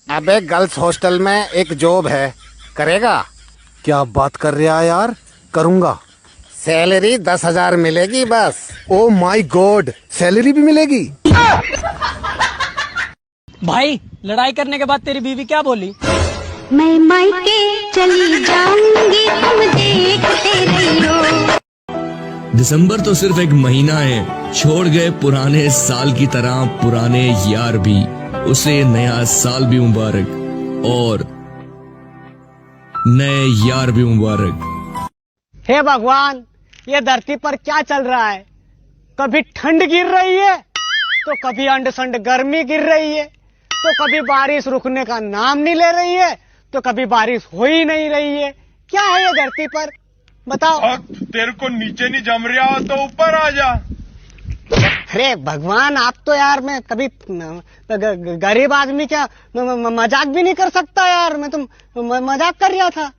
अबे girls hostel में एक जॉब है, करेगा? क्या बात कर रहा है यार, करूंगा। सैलरी 10,000 मिलेगी बस। ओ माय गॉड, सैलरी भी मिलेगी? भाई लड़ाई करने के बाद तेरी बीवी क्या बोली? मैं मायके चली जाऊंगी, तुम देखते रहियो। दिसंबर तो सिर्फ एक महीना है, छोड़ गए पुराने साल की तरह पुराने यार भी, उसे नया साल भी मुबारक और नए यार भी मुबारक। हे भगवान, ये धरती पर क्या चल रहा है? कभी ठंड गिर रही है तो कभी अंड संड गर्मी गिर रही है, तो कभी बारिश रुकने का नाम नहीं ले रही है, तो कभी बारिश हो ही नहीं रही है। क्या है ये धरती पर, बताओ। तेरे को नीचे नहीं जम रहा हो तो ऊपर आ जा। अरे भगवान, आप तो यार, मैं कभी गरीब आदमी क्या मजाक भी नहीं कर सकता यार। मैं तो मजाक कर रहा था।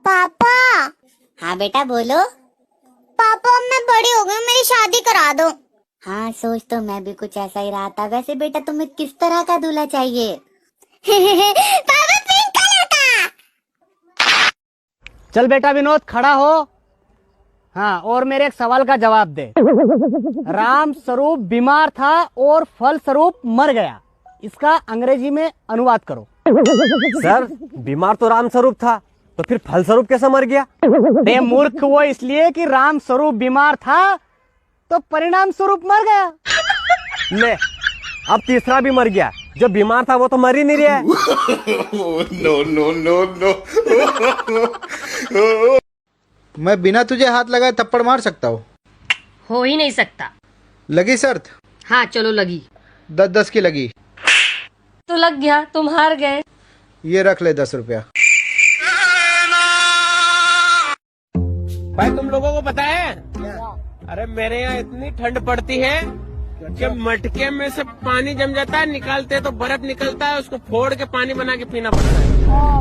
पापा। हाँ बेटा बोलो। पापा मैं बड़ी हो गई, मेरी शादी करा दो। हाँ सोच तो मैं भी कुछ ऐसा ही रहा था। वैसे बेटा तुम्हें किस तरह का दूल्हा चाहिए? पापा पिंक कलर का। चल बेटा विनोद, खड़ा हो। हाँ, और मेरे एक सवाल का जवाब दे। राम स्वरूप बीमार था और फल स्वरूप मर गया, इसका अंग्रेजी में अनुवाद करो। सर, बीमार तो राम स्वरूप था, तो फिर फल स्वरूप कैसे मर गया? बे मूर्ख, वो इसलिए कि राम स्वरूप बीमार था तो परिणाम स्वरूप मर गया। ले, अब तीसरा भी मर गया। जो बीमार था वो तो मर ही नहीं रहा है। No no no no. मैं बिना तुझे हाथ लगाए थप्पड़ मार सकता हूँ? हो ही नहीं सकता। लगी शर्त? हाँ चलो लगी। 10-10 की लगी तो लग गया, तुम हार गए। ये रख ले 10 रुपया। भाई तुम लोगों को पता है, अरे मेरे यहाँ इतनी ठंड पड़ती है कि मटके में से पानी जम जाता है, निकालते हैं तो बर्फ निकलता है, उसको फोड़ के पानी बना के पीना पड़ता है।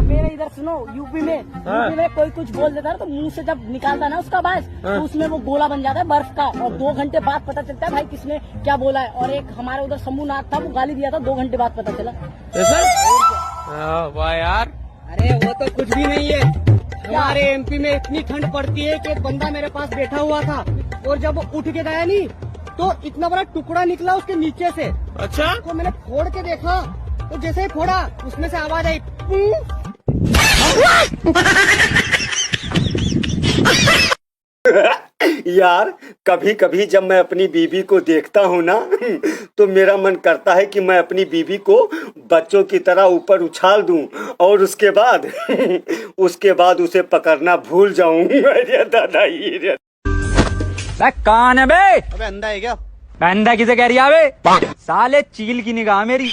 मेरे इधर सुनो, यूपी में कोई कुछ बोल देता है तो मुंह से जब निकालता है ना उसका बाज, तो उसमें वो गोला बन जाता है बर्फ का, और 2 घंटे बाद पता चलता है भाई किसने क्या बोला है। और एक हमारे उधर शंभूनाथ था, वो गाली दिया था, 2 घंटे बाद पता चला। वाह यार। अरे वो तो कुछ भी नहीं है। हमारे एमपी में इतनी ठंड पड़ती है कि एक बंदा मेरे पास बैठा हुआ था, और जब वो उठ के गया नहीं तो इतना बड़ा टुकड़ा निकला उसके नीचे से। अच्छा? तो मैंने फोड़ के देखा, तो जैसे ही फोड़ा उसमें से आवाज आई। यार, कभी कभी जब मैं अपनी बीवी को देखता हूँ ना, तो मेरा मन करता है कि मैं अपनी बीवी को बच्चों की तरह ऊपर उछाल दूं और उसके बाद उसे पकड़ना भूल जाऊं। अरे दादा, ये कौन है बे? अबे अंधा है क्या? अंधा किसे कह रही है बे? साले चील की निगाह मेरी।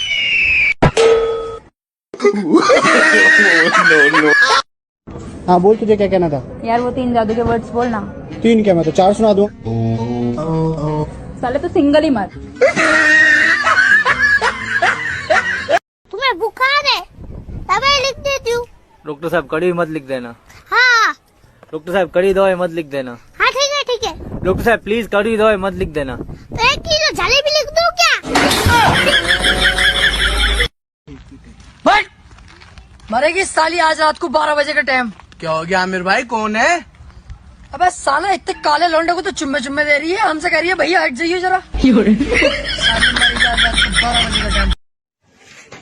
हाँ बोल, तुझे क्या कहना था? यार वो 3 जादू के वर्ड्स बोलना। 3 क्या, मैं तो 4 सुना दूं। साले तो सिंगल ही मत। तुम्हें बुखार है? दवाई लिख देती हूँ। डॉक्टर साहब कड़ी मत लिख देना। हाँ डॉक्टर साहब कड़ी दवाई मत लिख देना। हाँ ठीक है ठीक है। डॉक्टर साहब प्लीज कड़ी दवाई मत लिख देना। तो 1 किलो जलेबी लिख दूँ क्या? मरेगी साली आज रात को 12 बजे का टाइम। क्या हो गया आमिर भाई, कौन है? अबे साला इतने काले लौंडे को तो चुम्मे चुम्मे दे रही है, हमसे कह रही है भैया हट जाइए जरा।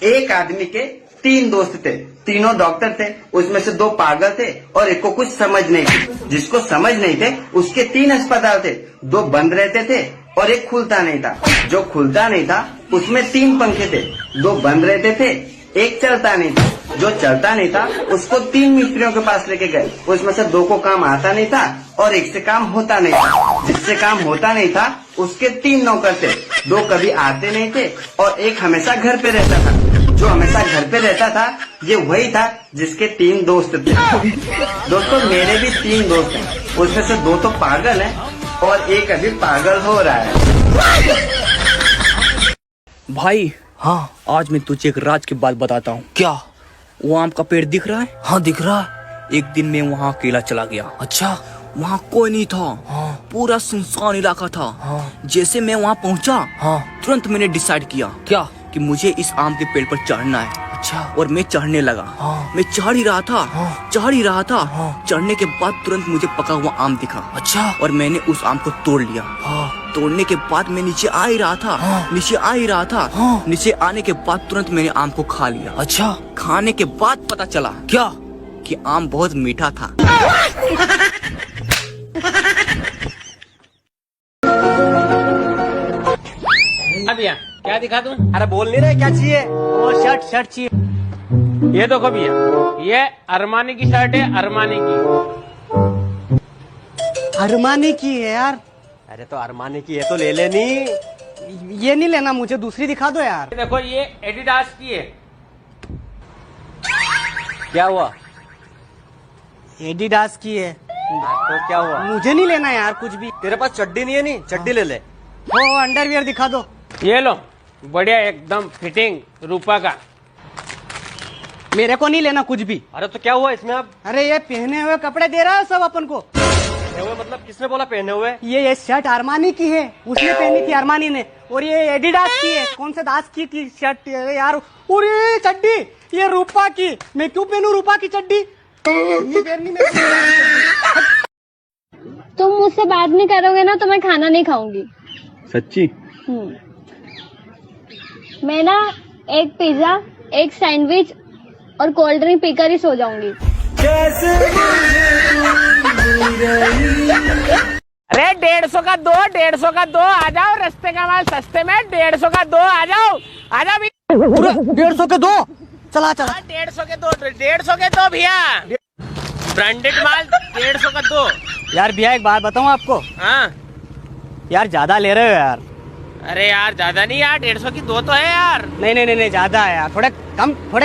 एक आदमी के 3 दोस्त थे, तीनों डॉक्टर थे। उसमें से 2 पागल थे और एक को कुछ समझ नहीं थी। जिसको समझ नहीं थे उसके 3 अस्पताल थे, 2 बंद रहते थे और एक खुलता नहीं था। जो खुलता नहीं था उसमें 3 पंखे थे, 2 बंद रहते थे, एक चलता नहीं था। जो चलता नहीं था उसको 3 मिस्त्रियों के पास लेके गए। उसमें से 2 को काम आता नहीं था और एक से काम होता नहीं था। जिससे काम होता नहीं था उसके 3 नौकर थे, 2 कभी आते नहीं थे और एक हमेशा घर पे रहता था। जो हमेशा घर पे रहता था ये वही था जिसके 3 दोस्त थे। दोस्तों, मेरे भी 3 दोस्त हैं, उसमें से 2 तो पागल हैं और एक अभी पागल हो रहा है। भाई हाँ, आज मैं तुझे एक राज की बात बताता हूँ। क्या? वो आम का पेड़ दिख रहा है? हाँ दिख रहा है। एक दिन मैं वहाँ अकेला चला गया। अच्छा? वहाँ कोई नहीं था। हाँ। पूरा सुनसान इलाका था। हाँ। जैसे मैं वहाँ पहुँचा, हाँ, तुरंत मैंने डिसाइड किया। क्या? कि मुझे इस आम के पेड़ पर चढ़ना है। अच्छा। और मैं चढ़ने लगा। मैं चढ़ ही रहा था। चढ़ने के बाद तुरंत मुझे पका हुआ आम दिखा। अच्छा। और मैंने उस आम को तोड़ लिया। तोड़ने के बाद मैं नीचे आ ही रहा था। नीचे आने के बाद तुरंत मैंने आम को खा लिया। अच्छा। खाने के बाद पता चला क्या कि आम बहुत मीठा था। भैया क्या दिखा दूं? अरे बोल नहीं रहे क्या चाहिए? वो शर्ट चाहिए। ये देखो भैया, ये अरमानी की शर्ट है, अरमानी की। अरमानी की है यार। अरे तो अरमानी की है तो ले लेनी। ये नहीं लेना, मुझे दूसरी दिखा दो यार। ये देखो, ये एडिडास की है। क्या हुआ? एडिडास की है तो क्या हुआ? मुझे नहीं लेना यार कुछ भी। तेरे पास चड्डी नहीं है? नहीं चड्डी ले ले। वो अंडरवियर दिखा दो। ये लो, बढ़िया एकदम फिटिंग रूपा का। मेरे को नहीं लेना कुछ भी। अरे तो क्या हुआ इसमें? आप अरे ये पहने हुए कपड़े दे रहा है सब अपन को। पहने हुए मतलब किसने बोला पहने हुए? ये शर्ट अरमानी की है, उसने पहनी थी अरमानी ने। और ये एडिडास की है, कौन से दास की शर्ट यार। और ये चड्डी ये रूपा की। मैं क्यों पहनूं रूपा की चड्डी? ये पहननी मेरे। तुम मुझसे बात नहीं करोगे ना तो मैं खाना नहीं खाऊंगी। सच्ची? मैं ना एक पिज्जा, एक सैंडविच और कोल्ड ड्रिंक पीकर ही सो जाऊंगी। अरे 150 का दो, 150 का दो, आ जाओ। रास्ते का माल सस्ते में, 150 का दो, आ जाओ। 150 के दो। चला 150 के दो, 150 के दो भैया। ब्रांडेड माल 150 का दो। यार भैया एक बात बताऊं आपको। हाँ यार ज्यादा ले रहे हो यार। अरे यार ज्यादा नहीं यार, 150 की दो तो है यार। नहीं ज्यादा है यार। थोड़े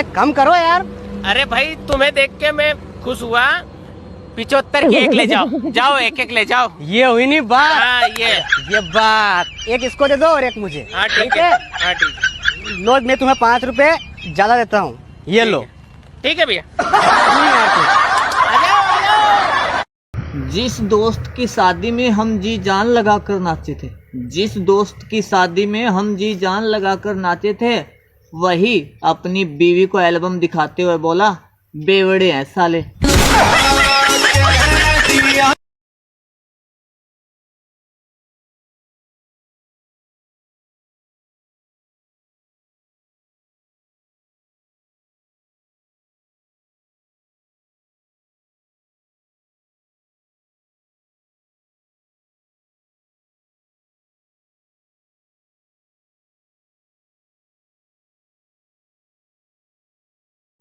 कम करो यार। अरे भाई तुम्हें देख के मैं खुश हुआ। 75 की एक ले जाओ। जाओ एक ले जाओ। ये हुई नहीं बात। हाँ ये बात। एक इसको दे दो और एक मुझे। हाँ ठीक है। हाँ ठीक है। लो, मैं तुम्हें 5 रुपए ज्यादा देता हूँ। ये लो। ठीक है भैया। जिस दोस्त की शादी में हम जी जान लगा कर नाचे थे, जिस दोस्त की शादी में हम जी जान लगा कर नाचे थे, वही अपनी बीवी को एल्बम दिखाते हुए बोला, बेवड़े हैं साले।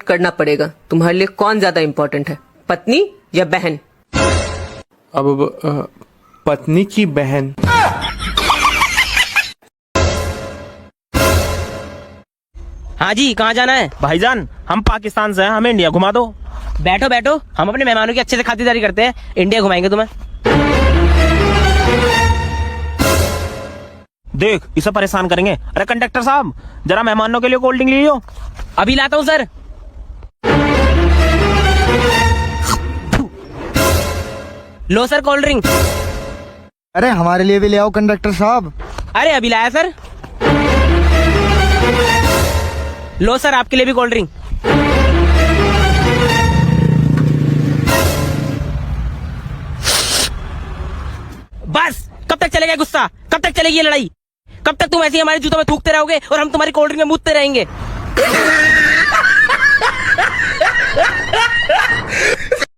करना पड़ेगा। तुम्हारे लिए कौन ज्यादा इम्पोर्टेंट है, पत्नी या बहन? अब पत्नी की बहन। हाँ जी, कहाँ जाना है? भाईजान हम पाकिस्तान से हैं, हमें इंडिया घुमा दो। बैठो बैठो, हम अपने मेहमानों की अच्छे से खातिरदारी करते हैं। इंडिया घुमाएंगे तुम्हें। देख इसे परेशान करेंगे। अरे कंडक्टर साहब, जरा मेहमानों के लिए कोल्ड ड्रिंक लीजिए। अभी लाता हूँ सर। लो सर कोल्ड ड्रिंक। अरे हमारे लिए भी ले आओ कंडक्टर साहब। अरे अभी लाया सर। लो सर आपके लिए भी कोल्ड ड्रिंक। बस, कब तक चलेगा गुस्सा? कब तक चलेगी ये लड़ाई? कब तक तुम ऐसे ही हमारे जूतों में थूकते रहोगे और हम तुम्हारी कोल्ड ड्रिंक में मूतते रहेंगे?